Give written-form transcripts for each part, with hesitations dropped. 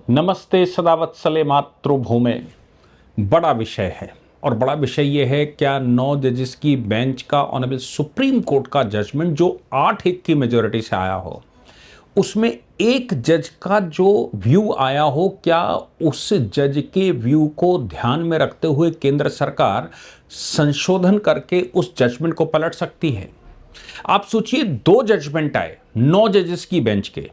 नमस्ते सदावत्सले मातृभूमे। बड़ा विषय है और बड़ा विषय यह है क्या 9 जजेस की बेंच का ऑनरेबल सुप्रीम कोर्ट का जजमेंट जो 8-1 की मेजोरिटी से आया हो, उसमें एक जज का जो व्यू आया हो, क्या उस जज के व्यू को ध्यान में रखते हुए केंद्र सरकार संशोधन करके उस जजमेंट को पलट सकती है। आप सोचिए, 2 जजमेंट आए 9 जजेस की बेंच के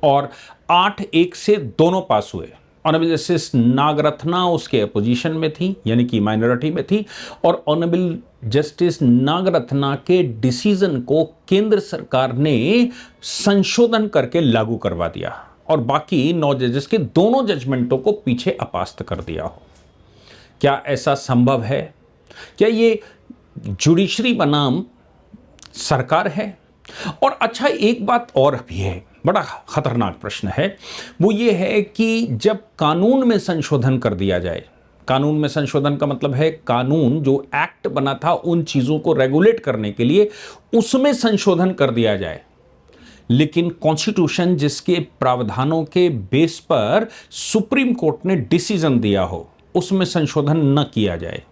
और 8-1 से दोनों पास हुए। ऑनरेबल जस्टिस नागरत्ना उसके अपोजिशन में थी, यानी कि माइनॉरिटी में थी, और ऑनरेबल जस्टिस नागरत्ना के डिसीजन को केंद्र सरकार ने संशोधन करके लागू करवा दिया और बाकी 9 जजेस के दोनों जजमेंटों को पीछे अपास्त कर दिया हो। क्या ऐसा संभव है? क्या ये जुडिशरी बनाम सरकार है? और अच्छा, एक बात और भी है, बड़ा खतरनाक प्रश्न है। वो ये है कि जब कानून में संशोधन कर दिया जाए, कानून में संशोधन का मतलब है कानून जो एक्ट बना था उन चीजों को रेगुलेट करने के लिए, उसमें संशोधन कर दिया जाए, लेकिन कॉन्स्टिट्यूशन जिसके प्रावधानों के बेस पर सुप्रीम कोर्ट ने डिसीजन दिया हो, उसमें संशोधन न किया जाए,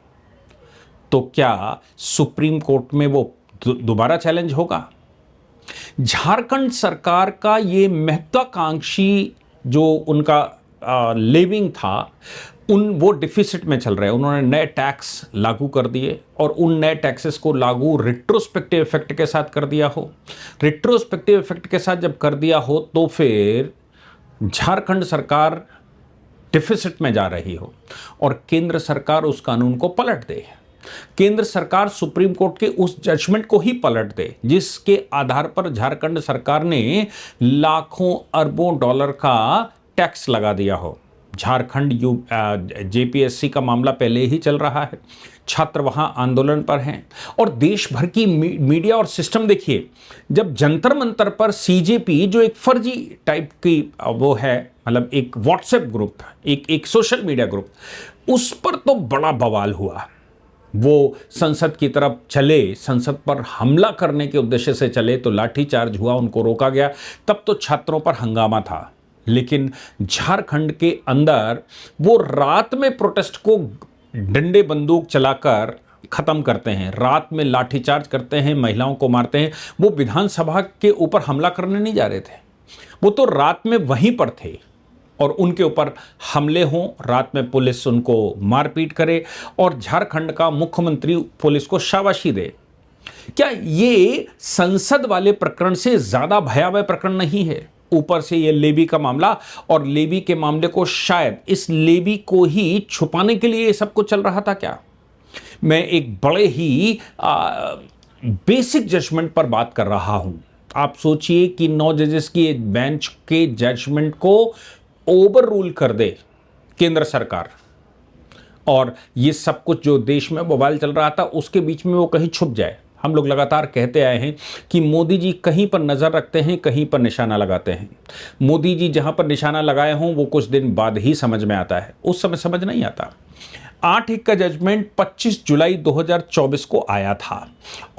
तो क्या सुप्रीम कोर्ट में वो दोबारा चैलेंज होगा? झारखंड सरकार का ये महत्वाकांक्षी जो उनका लेविंग था, वो डिफिसिट में चल रहे हैं। उन्होंने नए टैक्स लागू कर दिए और उन नए टैक्सेस को लागू रिट्रोस्पेक्टिव इफेक्ट के साथ कर दिया हो। रिट्रोस्पेक्टिव इफेक्ट के साथ जब कर दिया हो तो फिर झारखंड सरकार डिफिसिट में जा रही हो और केंद्र सरकार उस कानून को पलट दे, केंद्र सरकार सुप्रीम कोर्ट के उस जजमेंट को ही पलट दे जिसके आधार पर झारखंड सरकार ने लाखों अरबों डॉलर का टैक्स लगा दिया हो। झारखंड जेपीएससी का मामला पहले ही चल रहा है, छात्र वहां आंदोलन पर हैं और देश भर की मीडिया और सिस्टम देखिए। जब जंतर मंतर पर सीजेपी, जो एक फर्जी टाइप की वो है, मतलब एक व्हाट्सएप ग्रुप, एक सोशल मीडिया ग्रुप, उस पर तो बड़ा बवाल हुआ। वो संसद की तरफ चले, संसद पर हमला करने के उद्देश्य से चले तो लाठीचार्ज हुआ, उनको रोका गया, तब तो छात्रों पर हंगामा था। लेकिन झारखंड के अंदर वो रात में प्रोटेस्ट को डंडे बंदूक चलाकर खत्म करते हैं, रात में लाठीचार्ज करते हैं, महिलाओं को मारते हैं। वो विधानसभा के ऊपर हमला करने नहीं जा रहे थे, वो तो रात में वहीं पर थे और उनके ऊपर हमले हों, रात में पुलिस उनको मारपीट करे और झारखंड का मुख्यमंत्री पुलिस को शाबाशी दे। क्या ये संसद वाले प्रकरण से ज्यादा भयावह प्रकरण नहीं है? ऊपर से ये लेवी का मामला, और लेवी के मामले को शायद इस लेवी को ही छुपाने के लिए ये सब कुछ चल रहा था क्या? मैं एक बड़े ही बेसिक जजमेंट पर बात कर रहा हूं। आप सोचिए कि 9 जजेस की बेंच के जजमेंट को ओवर रूल कर दे केंद्र सरकार, और ये सब कुछ जो देश में बवाल चल रहा था उसके बीच में वो कहीं छुप जाए। हम लोग लगातार कहते आए हैं कि मोदी जी कहीं पर नजर रखते हैं, कहीं पर निशाना लगाते हैं। मोदी जी जहां पर निशाना लगाए हों वो कुछ दिन बाद ही समझ में आता है, उस समय समझ नहीं आता। 8-1 का जजमेंट 25 जुलाई 2024 को आया था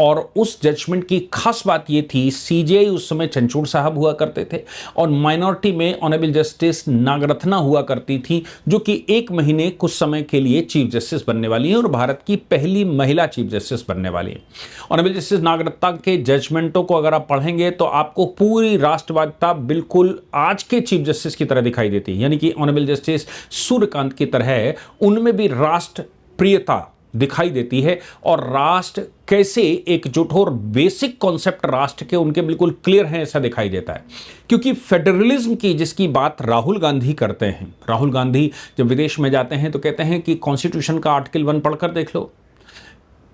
और उस जजमेंट की खास बात यह थी, सीजेआई उस समय चंचूड़ साहब हुआ करते थे और माइनॉरिटी में ऑनरेबल जस्टिस नागरत्ना हुआ करती थी, जो कि 1 महीने कुछ समय के लिए चीफ जस्टिस बनने वाली हैं और भारत की पहली महिला चीफ जस्टिस बनने वाली हैं। ऑनरेबल जस्टिस नागरत्ना के जजमेंटों को अगर आप पढ़ेंगे तो आपको पूरी राष्ट्रवादिता बिल्कुल आज के चीफ जस्टिस की तरह दिखाई देती है, यानी कि ऑनरेबल जस्टिस सूर्यकांत की तरह उनमें भी राष्ट्र प्रियता दिखाई देती है और राष्ट्र कैसे एकजुट हो और बेसिक कॉन्सेप्ट राष्ट्र के उनके बिल्कुल क्लियर हैं, ऐसा दिखाई देता है। क्योंकि फेडरलिज्म की जिसकी बात राहुल गांधी करते हैं, राहुल गांधी जब विदेश में जाते हैं तो कहते हैं कि कॉन्स्टिट्यूशन का आर्टिकल 1 पढ़कर देख लो।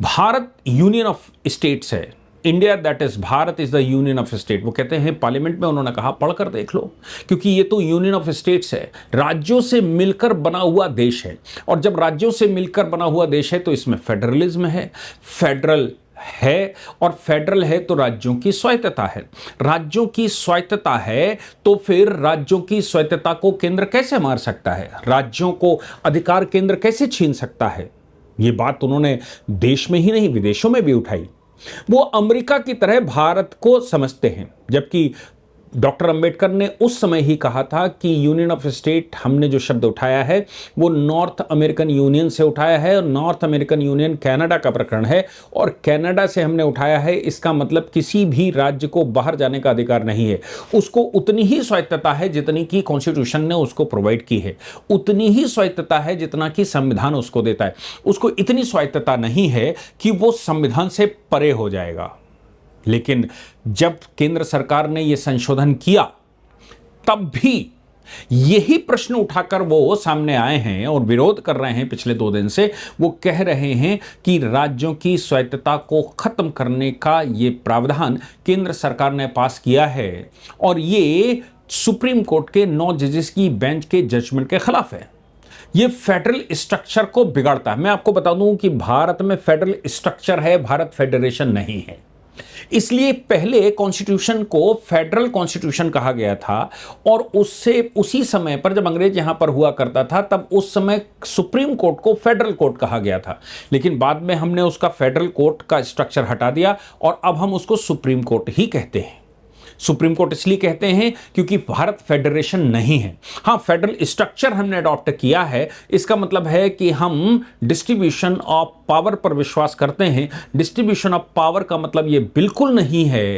भारत यूनियन ऑफ स्टेट्स है, India that is Bharat is the union of state. वो कहते हैं पार्लियामेंट में, उन्होंने कहा पढ़कर देख लो, क्योंकि ये तो यूनियन ऑफ स्टेट्स है, राज्यों से मिलकर बना हुआ देश है। और जब राज्यों से मिलकर बना हुआ देश है तो इसमें फेडरलिज्म है, फेडरल है, और फेडरल है तो राज्यों की स्वायत्तता है। राज्यों की स्वायत्तता है तो फिर राज्यों की स्वायत्तता को केंद्र कैसे मार सकता है? राज्यों को अधिकार केंद्र कैसे छीन सकता है? ये बात उन्होंने देश में ही नहीं विदेशों में भी उठाई। वो अमेरिका की तरह भारत को समझते हैं, जबकि डॉक्टर अंबेडकर ने उस समय ही कहा था कि यूनियन ऑफ स्टेट हमने जो शब्द उठाया है वो नॉर्थ अमेरिकन यूनियन से उठाया है, और नॉर्थ अमेरिकन यूनियन कनाडा का प्रकरण है, और कनाडा से हमने उठाया है। इसका मतलब किसी भी राज्य को बाहर जाने का अधिकार नहीं है। उसको उतनी ही स्वायत्तता है जितनी कि कॉन्स्टिट्यूशन ने उसको प्रोवाइड की है, उतनी ही स्वायत्तता है जितना कि संविधान उसको देता है। उसको इतनी स्वायत्तता नहीं है कि वो संविधान से परे हो जाएगा। लेकिन जब केंद्र सरकार ने यह संशोधन किया तब भी यही प्रश्न उठाकर वो सामने आए हैं और विरोध कर रहे हैं। पिछले 2 दिन से वो कह रहे हैं कि राज्यों की स्वायत्तता को खत्म करने का ये प्रावधान केंद्र सरकार ने पास किया है, और ये सुप्रीम कोर्ट के 9 जजेस की बेंच के जजमेंट के खिलाफ है। ये फेडरल स्ट्रक्चर को बिगाड़ता है। मैं आपको बता दूं कि भारत में फेडरल स्ट्रक्चर है, भारत फेडरेशन नहीं है। इसलिए पहले कॉन्स्टिट्यूशन को फेडरल कॉन्स्टिट्यूशन कहा गया था, और उससे उसी समय पर जब अंग्रेज यहां पर हुआ करता था तब उस समय सुप्रीम कोर्ट को फेडरल कोर्ट कहा गया था। लेकिन बाद में हमने उसका फेडरल कोर्ट का स्ट्रक्चर हटा दिया और अब हम उसको सुप्रीम कोर्ट ही कहते हैं। सुप्रीम कोर्ट इसलिए कहते हैं क्योंकि भारत फेडरेशन नहीं है। हां, फेडरल स्ट्रक्चर हमने अडॉप्ट किया है, इसका मतलब है कि हम डिस्ट्रीब्यूशन ऑफ पावर पर विश्वास करते हैं। डिस्ट्रीब्यूशन ऑफ पावर का मतलब यह बिल्कुल नहीं है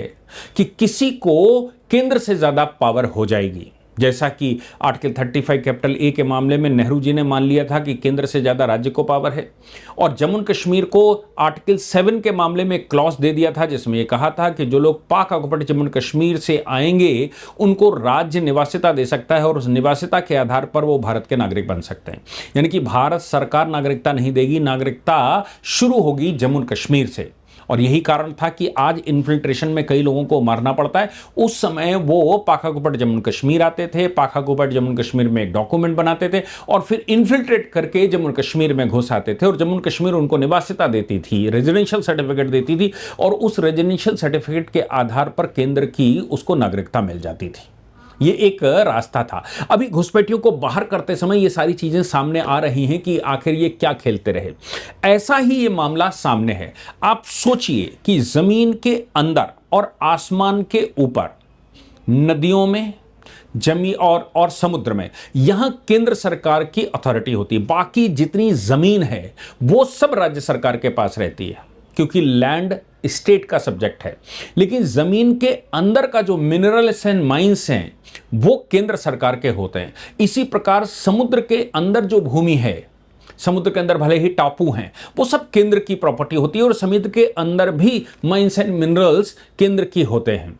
कि किसी को केंद्र से ज्यादा पावर हो जाएगी, जैसा कि आर्टिकल 35 कैपिटल ए के मामले में नेहरू जी ने मान लिया था कि केंद्र से ज्यादा राज्य को पावर है, और जम्मू कश्मीर को आर्टिकल 7 के मामले में क्लॉज दे दिया था जिसमें यह कहा था कि जो लोग पाक ऑक्युपाइड जम्मू कश्मीर से आएंगे उनको राज्य निवासिता दे सकता है, और उस निवासिता के आधार पर वो भारत के नागरिक बन सकते हैं। यानी कि भारत सरकार नागरिकता नहीं देगी, नागरिकता शुरू होगी जम्मू कश्मीर से। और यही कारण था कि आज इन्फिल्ट्रेशन में कई लोगों को मारना पड़ता है। उस समय वो पाक ऑक्युपाइड जम्मू कश्मीर आते थे, पाक ऑक्युपाइड जम्मू कश्मीर में एक डॉक्यूमेंट बनाते थे और फिर इन्फिल्ट्रेट करके जम्मू कश्मीर में घुस आते थे, और जम्मू कश्मीर उनको निवासिता देती थी, रेजिडेंशियल सर्टिफिकेट देती थी, और उस रेजिडेंशियल सर्टिफिकेट के आधार पर केंद्र की उसको नागरिकता मिल जाती थी। ये एक रास्ता था। अभी घुसपैठियों को बाहर करते समय ये सारी चीजें सामने आ रही हैं कि आखिर ये क्या खेलते रहे। ऐसा ही ये मामला सामने है। आप सोचिए कि जमीन के अंदर और आसमान के ऊपर, नदियों में, जमी और समुद्र में, यहां केंद्र सरकार की अथॉरिटी होती है। बाकी जितनी जमीन है वो सब राज्य सरकार के पास रहती है, क्योंकि लैंड स्टेट का सब्जेक्ट है। लेकिन जमीन के अंदर का जो मिनरल्स एंड माइंस हैं वो केंद्र सरकार के होते हैं। इसी प्रकार समुद्र के अंदर जो भूमि है, समुद्र के अंदर भले ही टापू हैं, वो सब केंद्र की प्रॉपर्टी होती है, और समुद्र के अंदर भी माइंस एंड मिनरल्स केंद्र की होते हैं।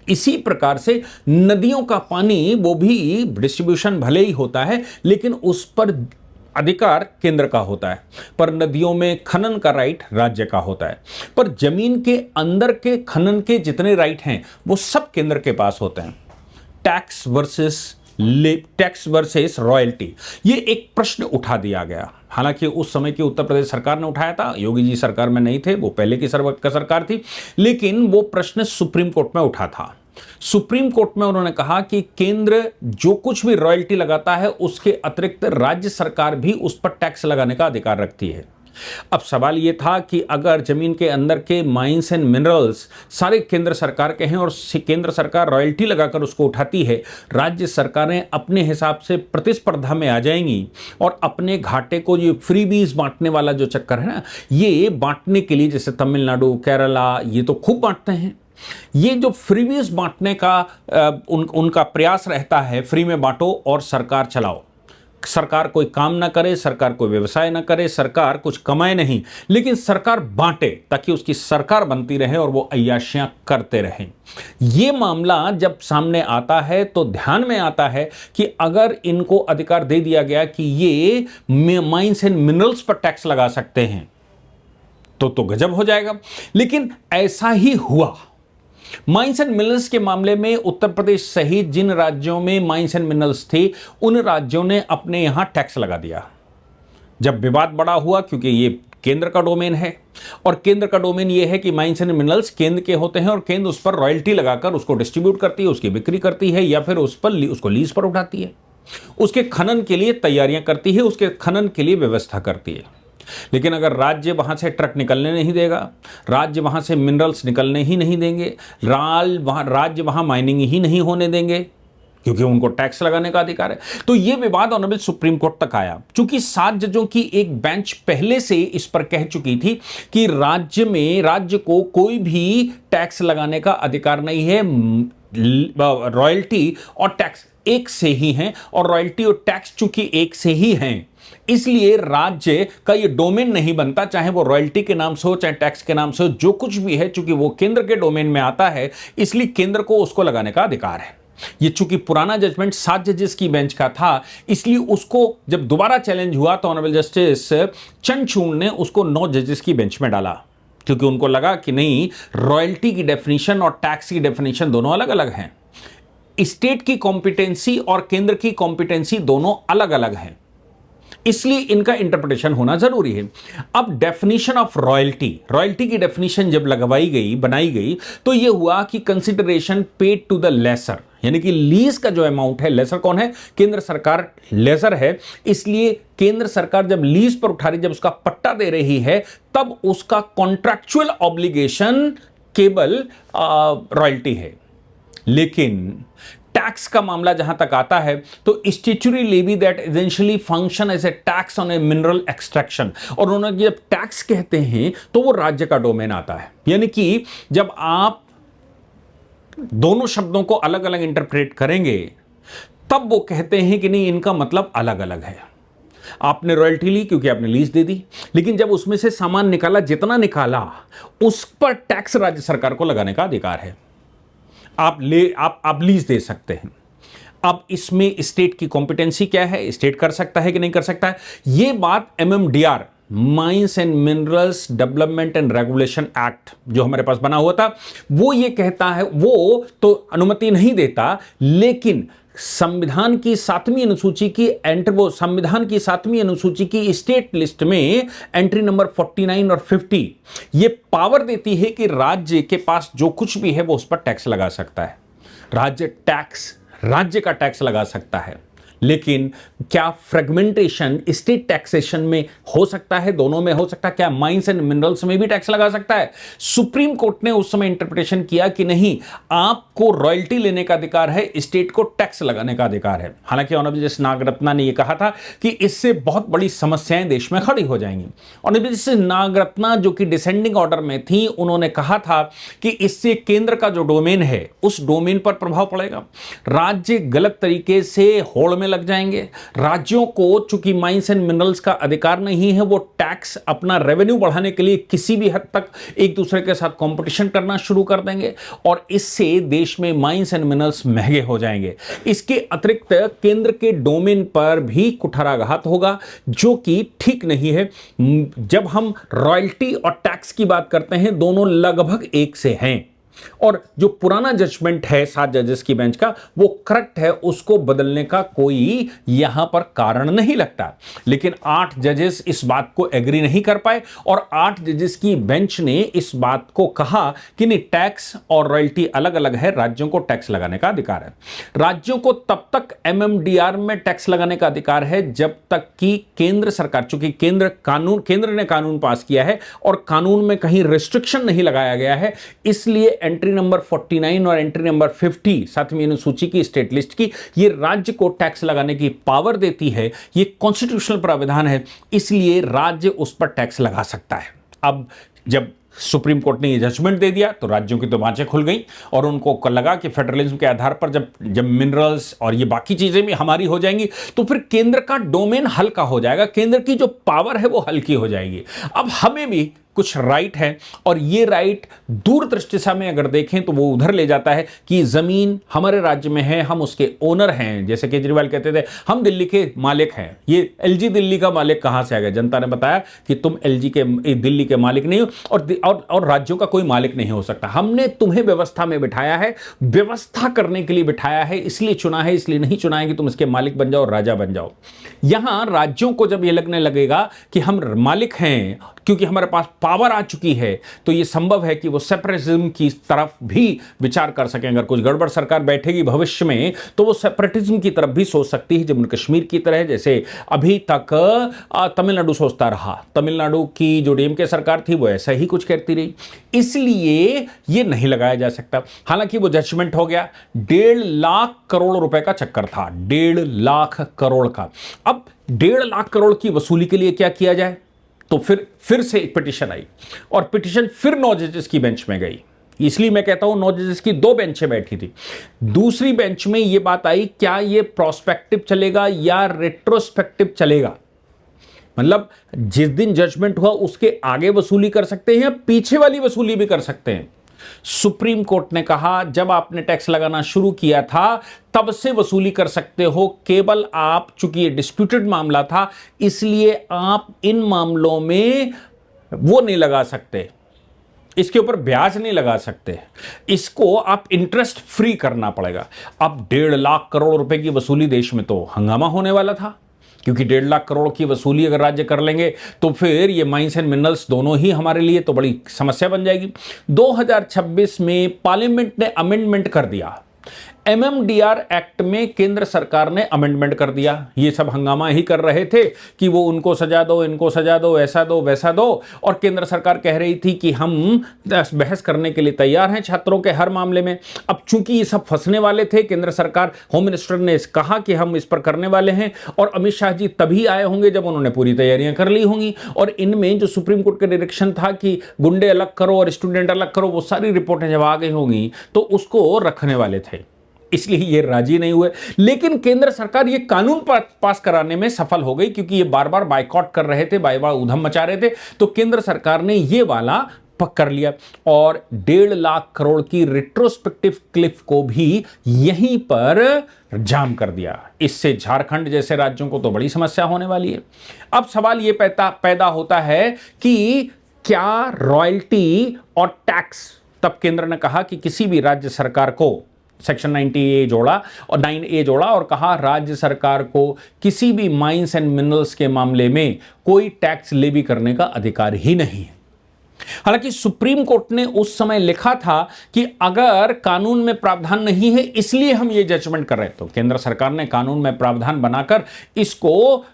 इसी प्रकार से नदियों का पानी, वो भी डिस्ट्रीब्यूशन भले ही होता है लेकिन उस पर अधिकार केंद्र का होता है, पर नदियों में खनन का राइट राज्य का होता है। पर जमीन के अंदर के खनन के जितने राइट हैं वो सब केंद्र के पास होते हैं। टैक्स वर्सेस रॉयल्टी, ये एक प्रश्न उठा दिया गया। हालांकि उस समय की उत्तर प्रदेश सरकार ने उठाया था, योगी जी सरकार में नहीं थे, वो पहले की सरकार थी, लेकिन वो प्रश्न सुप्रीम कोर्ट में उठा था। सुप्रीम कोर्ट में उन्होंने कहा कि केंद्र जो कुछ भी रॉयल्टी लगाता है उसके अतिरिक्त राज्य सरकार भी उस पर टैक्स लगाने का अधिकार रखती है। अब सवाल यह था कि अगर जमीन के अंदर के माइंस एंड मिनरल्स सारे केंद्र सरकार के हैं और केंद्र सरकार रॉयल्टी लगाकर उसको उठाती है, राज्य सरकारें अपने हिसाब से प्रतिस्पर्धा में आ जाएंगी और अपने घाटे को, ये फ्रीबीज बांटने वाला जो चक्कर है ना, ये बांटने के लिए, जैसे तमिलनाडु, केरला, ये तो खूब बांटते हैं। ये जो फ्रीबीज बांटने का उनका प्रयास रहता है, फ्री में बांटो और सरकार चलाओ। सरकार कोई काम ना करे, सरकार कोई व्यवसाय ना करे, सरकार कुछ कमाए नहीं, लेकिन सरकार बांटे ताकि उसकी सरकार बनती रहे और वो अय्याशियां करते रहें। ये मामला जब सामने आता है तो ध्यान में आता है कि अगर इनको अधिकार दे दिया गया कि ये माइंस एंड मिनरल्स पर टैक्स लगा सकते हैं तो गजब हो जाएगा। लेकिन ऐसा ही हुआ। माइंस एंड मिनरल्स के मामले में उत्तर प्रदेश सहित जिन राज्यों में माइंस एंड मिनरल्स थे उन राज्यों ने अपने यहां टैक्स लगा दिया। जब विवाद बड़ा हुआ, क्योंकि ये केंद्र का डोमेन है और केंद्र का डोमेन ये है कि माइंस एंड मिनरल्स केंद्र के होते हैं और केंद्र उस पर रॉयल्टी लगाकर उसको डिस्ट्रीब्यूट करती है, उसकी बिक्री करती है या फिर उसको लीज पर उठाती है, उसके खनन के लिए तैयारियां करती है, उसके खनन के लिए व्यवस्था करती है। लेकिन अगर राज्य वहां से ट्रक निकलने नहीं देगा, राज्य वहां से मिनरल्स निकलने ही नहीं देंगे, राज्य वहां माइनिंग ही नहीं होने देंगे, क्योंकि उनको टैक्स लगाने का अधिकार है। तो यह विवाद ऑनरेबल सुप्रीम कोर्ट तक आया, क्योंकि 7 जजों की एक बेंच पहले से इस पर कह चुकी थी कि राज्य को कोई भी टैक्स लगाने का अधिकार नहीं है। रॉयल्टी और टैक्स एक से ही हैं, और रॉयल्टी और टैक्स चूंकि एक से ही हैं, इसलिए राज्य का ये डोमेन नहीं बनता, चाहे वो रॉयल्टी के नाम से हो चाहे टैक्स के नाम से हो, जो कुछ भी है, चूंकि वो केंद्र के डोमेन में आता है, इसलिए केंद्र को उसको लगाने का अधिकार है। ये चूंकि पुराना जजमेंट 7 जजेस की बेंच का था, इसलिए उसको जब दोबारा चैलेंज हुआ तो ऑनरेबल जस्टिस चंद्रचूड़ ने उसको 9 जजेस की बेंच में डाला, क्योंकि उनको लगा कि नहीं, रॉयल्टी की डेफिनेशन और टैक्स की डेफिनेशन दोनों अलग अलग हैं, स्टेट की कॉम्पिटेंसी और केंद्र की कॉम्पिटेंसी दोनों अलग अलग हैं, इसलिए इनका इंटरप्रिटेशन होना जरूरी है। अब डेफिनेशन ऑफ रॉयल्टी की डेफिनेशन जब बनाई गई तो यह हुआ कि consideration paid to the lessor, यानी कि लीज का जो अमाउंट है, लेसर कौन है? केंद्र सरकार लेसर है, इसलिए केंद्र सरकार जब लीज पर उठा रही, जब उसका पट्टा दे रही है, तब उसका कॉन्ट्रैक्चुअल ऑब्लिगेशन केवल रॉयल्टी है। लेकिन टैक्स का मामला जहां तक आता है तो statutory levy that essentially function as a tax on a mineral extraction, और उन्होंने जब टैक्स कहते हैं तो वो राज्य का डोमेन आता है। यानी कि जब आप दोनों शब्दों को अलग अलग इंटरप्रेट करेंगे तब वो कहते हैं कि नहीं, इनका मतलब अलग अलग है। आपने रॉयल्टी ली क्योंकि आपने लीज दे दी, लेकिन जब उसमें से सामान निकाला, जितना निकाला उस पर टैक्स राज्य सरकार को लगाने का अधिकार है। आप लीज दे सकते हैं। अब इसमें स्टेट की कॉम्पिटेंसी क्या है, स्टेट कर सकता है कि नहीं कर सकता है, यह बात MMDR, mines and minerals development and regulation act, जो हमारे पास बना हुआ था, वो ये कहता है, वो तो अनुमति नहीं देता, लेकिन संविधान की 7वीं अनुसूची की स्टेट लिस्ट में एंट्री नंबर 49 और 50 ये पावर देती है कि राज्य के पास जो कुछ भी है वो उस पर टैक्स लगा सकता है। राज्य का टैक्स लगा सकता है, लेकिन क्या फ्रेगमेंटेशन स्टेट टैक्सेशन में हो सकता है? दोनों में हो सकता है। क्या माइंस एंड मिनरल्स में भी टैक्स लगा सकता है? सुप्रीम कोर्ट ने उस समय इंटरप्रिटेशन किया कि नहीं, आपको रॉयल्टी लेने का अधिकार है, स्टेट को टैक्स लगाने का अधिकार है। हालांकि ऑनरेबल जस्टिस नागरत्ना ने यह कहा था कि इससे बहुत बड़ी समस्याएं देश में खड़ी हो जाएंगी। ऑनरेबल जस्टिस नागरत्ना, जो कि डिसेंडिंग ऑर्डर में थी, उन्होंने कहा था कि इससे केंद्र का जो डोमेन है उस डोमेन पर प्रभाव पड़ेगा, राज्य गलत तरीके से होड़ में लग जाएंगे। राज्यों को चूंकि माइंस एंड मिनरल्स का अधिकार नहीं है, वो टैक्स अपना रेवेन्यू बढ़ाने के लिए किसी भी हद तक एक दूसरे के साथ कंपटीशन करना शुरू कर देंगे, और इससे देश में माइंस एंड मिनरल्स महंगे हो जाएंगे। इसके अतिरिक्त केंद्र के डोमेन पर भी कुठाराघात होगा, जो कि ठीक नहीं है। जब हम रॉयल्टी और टैक्स की बात करते हैं, दोनों लगभग एक से हैं, और जो पुराना जजमेंट है 7 जजेस की बेंच का वो करेक्ट है, उसको बदलने का कोई यहां पर कारण नहीं लगता। लेकिन 8 जजेस इस बात को एग्री नहीं कर पाए, और 8 जजेस की बेंच ने इस बात को कहा कि नहीं, टैक्स और रॉयल्टी अलग अलग है, राज्यों को टैक्स लगाने का अधिकार है। राज्यों को तब तक MMDR में टैक्स लगाने का अधिकार है जब तक कि केंद्र सरकार, चूंकि केंद्र ने कानून पास किया है और कानून में कहीं रिस्ट्रिक्शन नहीं लगाया गया है, इसलिए एंट्री नंबर 49 और एंट्री नंबर 50 7वीं अनुसूची की स्टेट लिस्ट की, ये राज्य को टैक्स लगाने की पावर देती है। ये कॉन्स्टिट्यूशनल प्रावधान है, इसलिए राज्य उस पर टैक्स लगा सकता है। अब जब सुप्रीम कोर्ट ने ये जजमेंट दे दिया तो राज्यों की तो बाँचें खुल गई, और उनको लगा कि फेडरलिज्म के आधार पर जब मिनरल्स और ये बाकी चीजें भी हमारी हो जाएंगी तो फिर केंद्र का डोमेन हल्का हो जाएगा, केंद्र की जो पावर है वो हल्की हो जाएगी। अब हमें भी कुछ राइट है, और ये राइट दूरदृष्टि से में अगर देखें तो वो उधर ले जाता है कि जमीन हमारे राज्य में है, हम उसके ओनर हैं। जैसे केजरीवाल कहते थे हम दिल्ली के मालिक हैं, ये LG दिल्ली का मालिक कहां से आ गया? जनता ने बताया कि तुम दिल्ली के मालिक नहीं हो, और राज्यों का कोई मालिक नहीं हो सकता। हमने तुम्हें व्यवस्था में बिठाया है, व्यवस्था करने के लिए बिठाया है, इसलिए चुना है, इसलिए नहीं चुना है कि तुम इसके मालिक बन जाओ, राजा बन जाओ। यहां राज्यों को जब ये लगने लगेगा कि हम मालिक हैं, क्योंकि हमारे पास पावर आ चुकी है तो ये संभव है कि वो सेपरेटिज्म की तरफ भी विचार कर सकें। अगर कुछ गड़बड़ सरकार बैठेगी भविष्य में तो वो सेपरेटिज्म की तरफ भी सोच सकती है, जम्मू कश्मीर की तरह, जैसे अभी तक तमिलनाडु सोचता रहा। तमिलनाडु की जो डीएमके सरकार थी वो ऐसा ही कुछ कहती रही, इसलिए ये नहीं लगाया जा सकता। हालांकि वो जजमेंट हो गया, 1.5 लाख करोड़ रुपए का चक्कर था, 1.5 लाख करोड़ का। अब 1.5 लाख करोड़ की वसूली के लिए क्या किया जाए, तो फिर से एक पिटीशन आई और पिटीशन फिर 9 जजेस की बेंच में गई। इसलिए मैं कहता हूं 9 जजेस की 2 बेंचें बैठी थी। दूसरी बेंच में यह बात आई, क्या यह प्रोस्पेक्टिव चलेगा या रेट्रोस्पेक्टिव चलेगा, मतलब जिस दिन जजमेंट हुआ उसके आगे वसूली कर सकते हैं या पीछे वाली वसूली भी कर सकते हैं। सुप्रीम कोर्ट ने कहा जब आपने टैक्स लगाना शुरू किया था तब से वसूली कर सकते हो, केवल आप, चूंकि ये डिस्प्यूटेड मामला था इसलिए आप इन मामलों में वो नहीं लगा सकते, इसके ऊपर ब्याज नहीं लगा सकते, इसको आप इंटरेस्ट फ्री करना पड़ेगा। अब 1.5 लाख करोड़ रुपए की वसूली, देश में तो हंगामा होने वाला था, क्योंकि 1.5 लाख करोड़ की वसूली अगर राज्य कर लेंगे तो फिर ये माइंस एंड मिनरल्स दोनों ही हमारे लिए तो बड़ी समस्या बन जाएगी। 2026 में पार्लियामेंट ने अमेंडमेंट कर दिया, एमएमडीआर एक्ट में केंद्र सरकार ने अमेंडमेंट कर दिया। ये सब हंगामा ही कर रहे थे कि वो उनको सजा दो, इनको सजा दो, ऐसा दो वैसा दो, और केंद्र सरकार कह रही थी कि हम बहस करने के लिए तैयार हैं छात्रों के हर मामले में। अब चूंकि ये सब फंसने वाले थे, केंद्र सरकार, होम मिनिस्टर ने कहा कि हम इस पर करने वाले हैं, और अमित शाह जी तभी आए होंगे जब उन्होंने पूरी तैयारियां कर ली होंगी। और इनमें जो सुप्रीम कोर्ट का डायरेक्शन था कि गुंडे अलग करो और स्टूडेंट अलग करो, वो सारी रिपोर्टें जब आ गई होंगी तो उसको रखने वाले थे, इसलिए ये राजी नहीं हुए। लेकिन केंद्र सरकार ये कानून पास कराने में सफल हो गई, क्योंकि ये बार बार बायकॉट कर रहे थे, बार बार उधम मचा रहे थे, तो केंद्र सरकार ने ये वाला पकड़ लिया और 1.5 लाख करोड़ की रिट्रोस्पेक्टिव क्लिफ को भी यहीं पर जाम कर दिया। इससे झारखंड जैसे राज्यों को तो बड़ी समस्या होने वाली है। अब सवाल ये पैदा होता है कि क्या रॉयल्टी और टैक्स, तब केंद्र ने कहा कि किसी भी राज्य सरकार को सेक्शन 90A जोड़ा और 9A जोड़ा और कहा राज्य सरकार को किसी भी माइंस एंड मिनरल्स के मामले में कोई टैक्स लेवी करने का अधिकार ही नहीं है। हालांकि सुप्रीम कोर्ट ने उस समय लिखा था कि अगर कानून में प्रावधान नहीं है इसलिए हम ये जजमेंट कर रहे हैं, तो केंद्र सरकार ने कानून में प्रावधान बनाकर इसको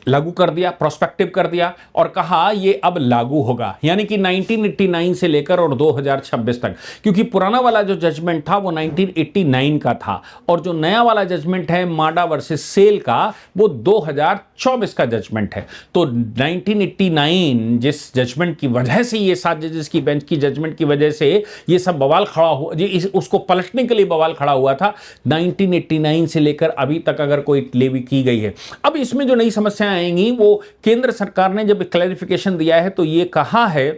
लागू कर दिया, प्रोस्पेक्टिव कर दिया और कहा ये अब लागू होगा, यानी कि 1989 से लेकर और 2026 तक, क्योंकि पुराना वाला जो जजमेंट था वो 1989 का था और जो नया वाला जजमेंट है माडा वर्सेस सेल का वो 2024 का जजमेंट है। तो 1989 जिस जजमेंट की वजह से, ये 7 जजेस की बेंच की जजमेंट की वजह से ये सब बवाल खड़ा हुआ, उसको पलटने के लिए बवाल खड़ा हुआ था, 1989 से लेकर अभी तक अगर कोई लेवी की गई है। अब इसमें जो नई समस्या आएंगी, वो केंद्र सरकार ने जब क्लैरिफिकेशन दिया है तो ये कहा है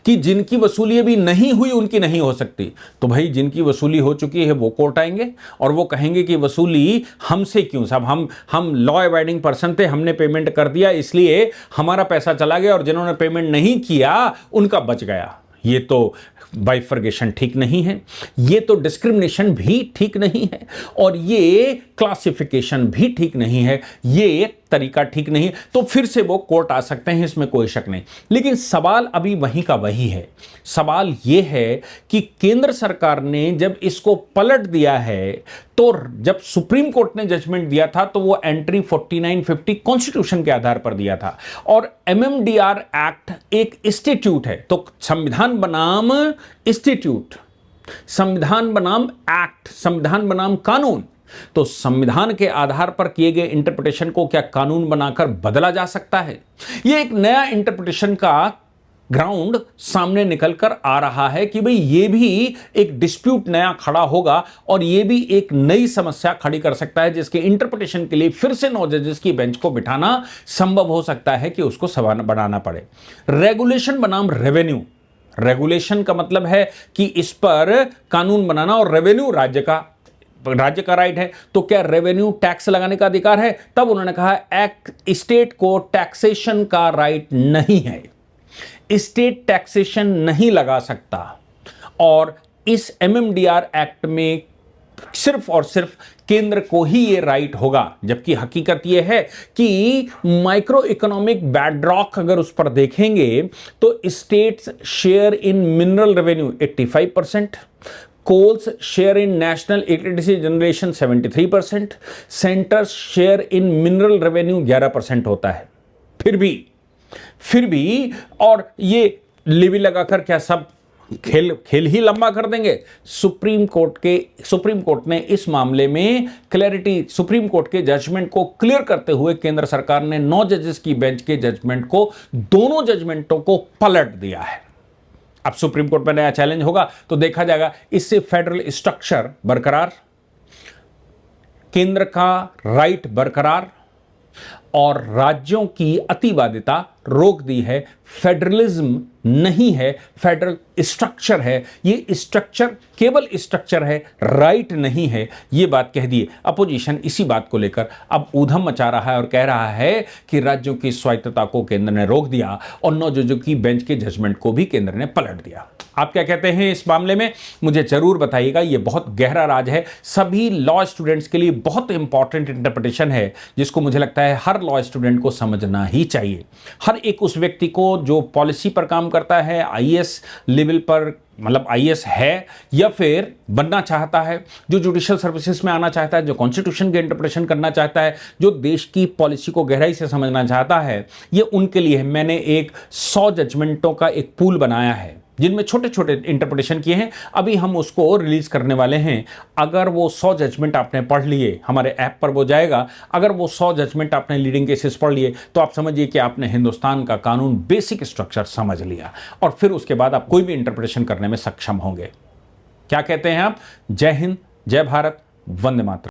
कि जिनकी वसूली अभी नहीं हुई उनकी नहीं हो सकती। तो भाई जिनकी वसूली हो चुकी है वो कोर्ट आएंगे और वो कहेंगे कि वसूली हमसे क्यों साहब, हम लॉ अबाइडिंग पर्सन थे, हमने पेमेंट कर दिया इसलिए हमारा पैसा चला गया और जिन्होंने पेमेंट नहीं किया उनका बच गया। ये तो बाइफर्गेशन ठीक नहीं है, ये तो डिस्क्रिमिनेशन भी ठीक नहीं है और ये क्लासिफिकेशन भी ठीक नहीं है, ये तरीका ठीक नहीं है। तो फिर से वो कोर्ट आ सकते हैं, इसमें कोई शक नहीं। लेकिन सवाल अभी वहीं का वही है। सवाल ये है कि केंद्र सरकार ने जब इसको पलट दिया है, तो जब सुप्रीम कोर्ट ने जजमेंट दिया था तो वो एंट्री 4950 कॉन्स्टिट्यूशन के आधार पर दिया था और एमएमडीआर एक्ट एक इंस्टीट्यूट है, तो संविधान बनाम इंस्टीट्यूट, संविधान बनाम एक्ट, संविधान बनाम कानून। तो संविधान के आधार पर किए गए इंटरप्रिटेशन को क्या कानून बनाकर बदला जा सकता है? यह एक नया इंटरप्रिटेशन का ग्राउंड सामने निकलकर आ रहा है कि भाई ये भी एक डिस्प्यूट नया खड़ा होगा और ये भी एक नई समस्या खड़ी कर सकता है, जिसके इंटरप्रिटेशन के लिए फिर से 9 जजेस की बेंच को बिठाना संभव हो सकता है कि उसको बनाना पड़े। रेगुलेशन बनाम रेवेन्यू। रेगुलेशन का मतलब है कि इस पर कानून बनाना और रेवेन्यू राज्य का राइट है। तो क्या रेवेन्यू टैक्स लगाने का अधिकार है? तब उन्होंने कहा स्टेट को टैक्सेशन का राइट नहीं है, स्टेट टैक्सेशन नहीं लगा सकता। और इस एमएमडीआर एक्ट में सिर्फ और सिर्फ केंद्र को ही ये राइट होगा, जबकि हकीकत ये है कि माइक्रो इकोनॉमिक बैकड्रॉप अगर उस पर देखेंगे तो states share in mineral revenue 85%, coal's share in national electricity generation 73%, centre share in mineral revenue 11% होता है। फिर भी और ये लेवी लगाकर क्या सब खेल ही लंबा कर देंगे? सुप्रीम कोर्ट ने इस मामले में क्लैरिटी, सुप्रीम कोर्ट के जजमेंट को क्लियर करते हुए केंद्र सरकार ने 9 जजेस की बेंच के जजमेंट को, दोनों जजमेंटों को पलट दिया है। अब सुप्रीम कोर्ट में नया चैलेंज होगा तो देखा जाएगा। इससे फेडरल स्ट्रक्चर बरकरार, केंद्र का राइट बरकरार और राज्यों की अतिवादिता रोक दी है। फेडरलिज्म नहीं है, फेडरल स्ट्रक्चर है। ये स्ट्रक्चर केवल स्ट्रक्चर है, राइट नहीं है, ये बात कह दी। अपोजिशन इसी बात को लेकर अब ऊधम मचा रहा है और कह रहा है कि राज्यों की स्वायत्तता को केंद्र ने रोक दिया और 9 जजों की बेंच के जजमेंट को भी केंद्र ने पलट दिया। आप क्या कहते हैं इस मामले में, मुझे जरूर बताइएगा। ये बहुत गहरा राज है, सभी लॉ स्टूडेंट्स के लिए बहुत इंपॉर्टेंट इंटरप्रिटेशन है, जिसको मुझे लगता है हर लॉ स्टूडेंट को समझना ही चाहिए। हर एक उस व्यक्ति को जो पॉलिसी पर काम करता है, आईएएस लेवल पर, मतलब आईएएस है या फिर बनना चाहता है, जो जुडिशियल सर्विसेज में आना चाहता है, जो कॉन्स्टिट्यूशन के इंटरप्रिटेशन करना चाहता है, जो देश की पॉलिसी को गहराई से समझना चाहता है, ये उनके लिए मैंने एक 100 जजमेंटों का एक पूल बनाया है, जिनमें छोटे छोटे इंटरप्रिटेशन किए हैं। अभी हम उसको रिलीज करने वाले हैं। अगर वो 100 जजमेंट आपने पढ़ लिए, हमारे ऐप पर वो जाएगा, अगर वो 100 जजमेंट आपने लीडिंग केसेस पढ़ लिए तो आप समझिए कि आपने हिंदुस्तान का कानून बेसिक स्ट्रक्चर समझ लिया और फिर उसके बाद आप कोई भी इंटरप्रिटेशन करने में सक्षम होंगे। क्या कहते हैं आप? जय हिंद, जय भारत, वंदे मातरम।